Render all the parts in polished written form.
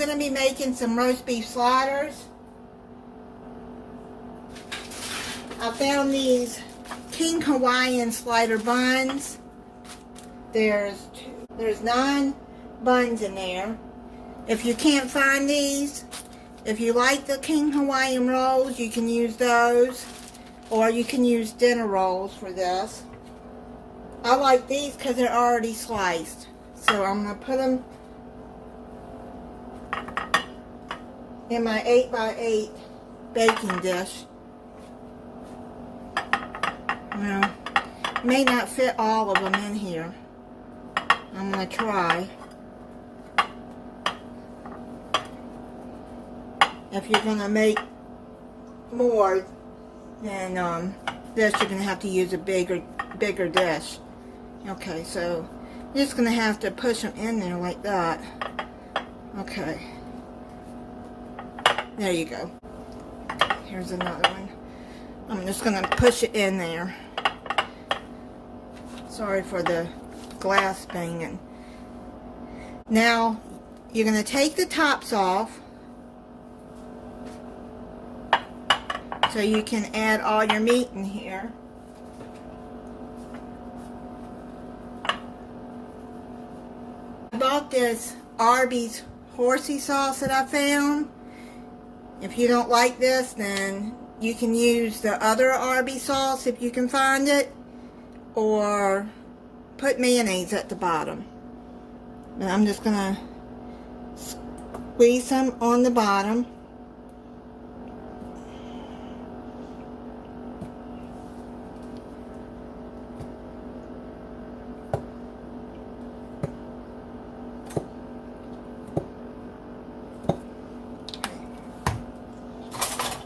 going to be making some roast beef sliders. I found these King Hawaiian slider buns. There's 9 buns in there. If you can't find these, if you like the King Hawaiian rolls, you can use those. Or you can use dinner rolls for this. I like these because they're already sliced. So I'm going to put them in my 8x8 baking dish. Well, may not fit all of them in here. I'm going to try. If you're going to make more than this, you're going to have to use a bigger dish. Okay, so you're just going to have to push them in there like that. Okay. There you go. Here's another one. I'm just going to push it in there. Sorry for the glass banging. Now, you're going to take the tops off so you can add all your meat in here. I bought this Arby's Horsey sauce that I found. If you don't like this, then you can use the other Arby sauce if you can find it, or put mayonnaise at the bottom. But I'm just gonna squeeze some on the bottom.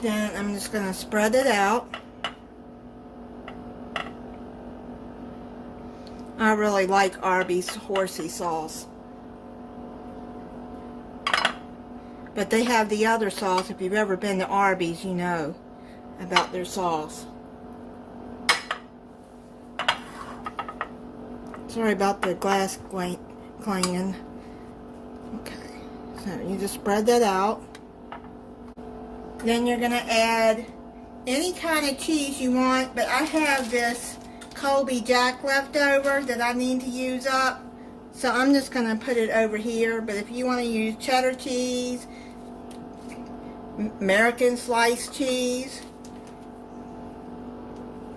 Then I'm just going to spread it out. I really like Arby's Horsey sauce. But they have the other sauce. If you've ever been to Arby's, you know about their sauce. Sorry about the glass clanging. Okay, so you just spread that out. Then you're going to add any kind of cheese you want, but I have this Colby Jack left over that I need to use up. So I'm just going to put it over here, but if you want to use cheddar cheese, American sliced cheese,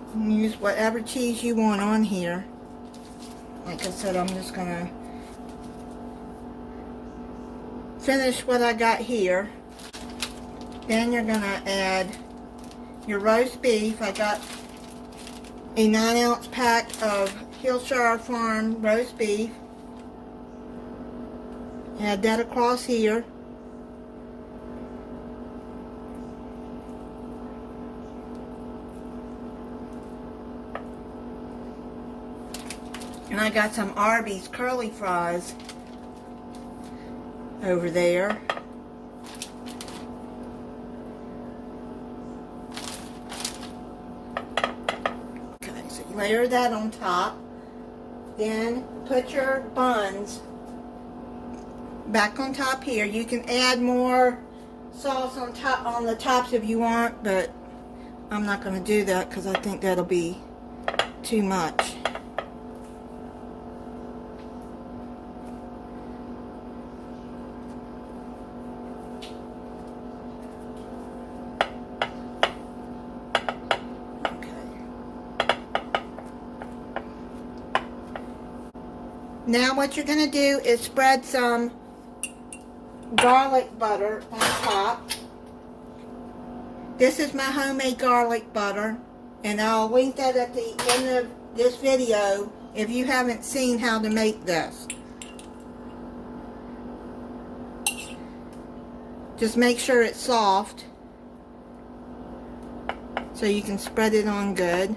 you can use whatever cheese you want on here. Like I said, I'm just going to finish what I got here. Then you're going to add your roast beef. I got a 9-ounce pack of Hillshire Farm roast beef. Add that across here. And I got some Arby's curly fries over there. Layer that on top. Then put your buns back on top here. You can add more sauce on top, on the tops if you want, but I'm not going to do that because I think that'll be too much. Now what you're going to do is spread some garlic butter on top. This is my homemade garlic butter, and I'll link that at the end of this video if you haven't seen how to make this. Just make sure it's soft so you can spread it on good.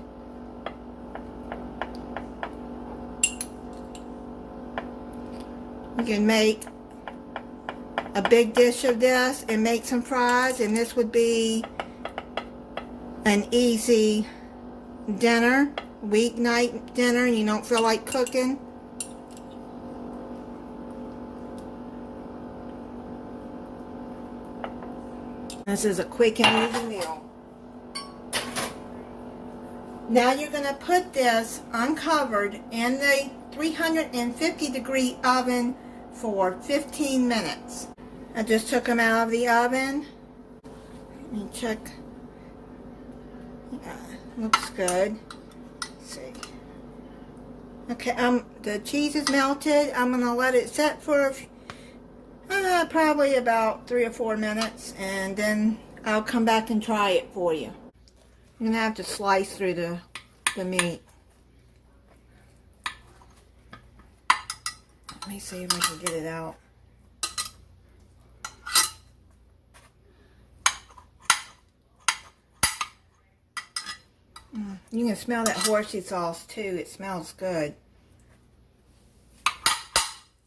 You can make a big dish of this and make some fries, and this would be an easy dinner, weeknight dinner, and you don't feel like cooking. This is a quick and easy meal. Now you're going to put this uncovered in the 350-degree oven for 15 minutes. I just took them out of the oven. Let me check. Yeah, looks good. Let's see. Okay, the cheese is melted. I'm going to let it set for probably about 3 or 4 minutes, and then I'll come back and try it for you. I'm going to have to slice through the meat. Let me see if I can get it out. You can smell that horsey sauce too. It smells good.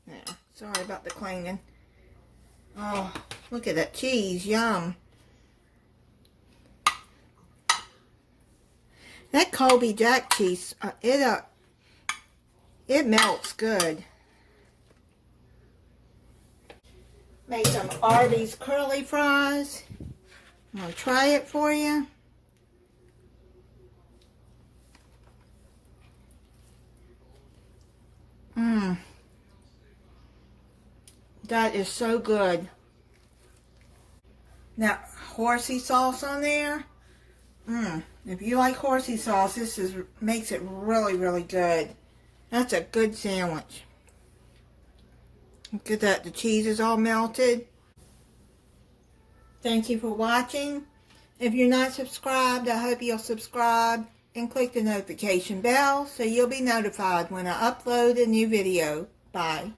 Yeah, sorry about the clanging. Oh, look at that cheese. Yum. That Colby Jack cheese, it melts good. Made some Arby's curly fries. I'm going to try it for you. That is so good. Now, horsey sauce on there. If you like horsey sauce, this makes it really, really good. That's a good sandwich. Look at that. The cheese is all melted. Thank you for watching. If you're not subscribed, I hope you'll subscribe and click the notification bell so you'll be notified when I upload a new video. Bye.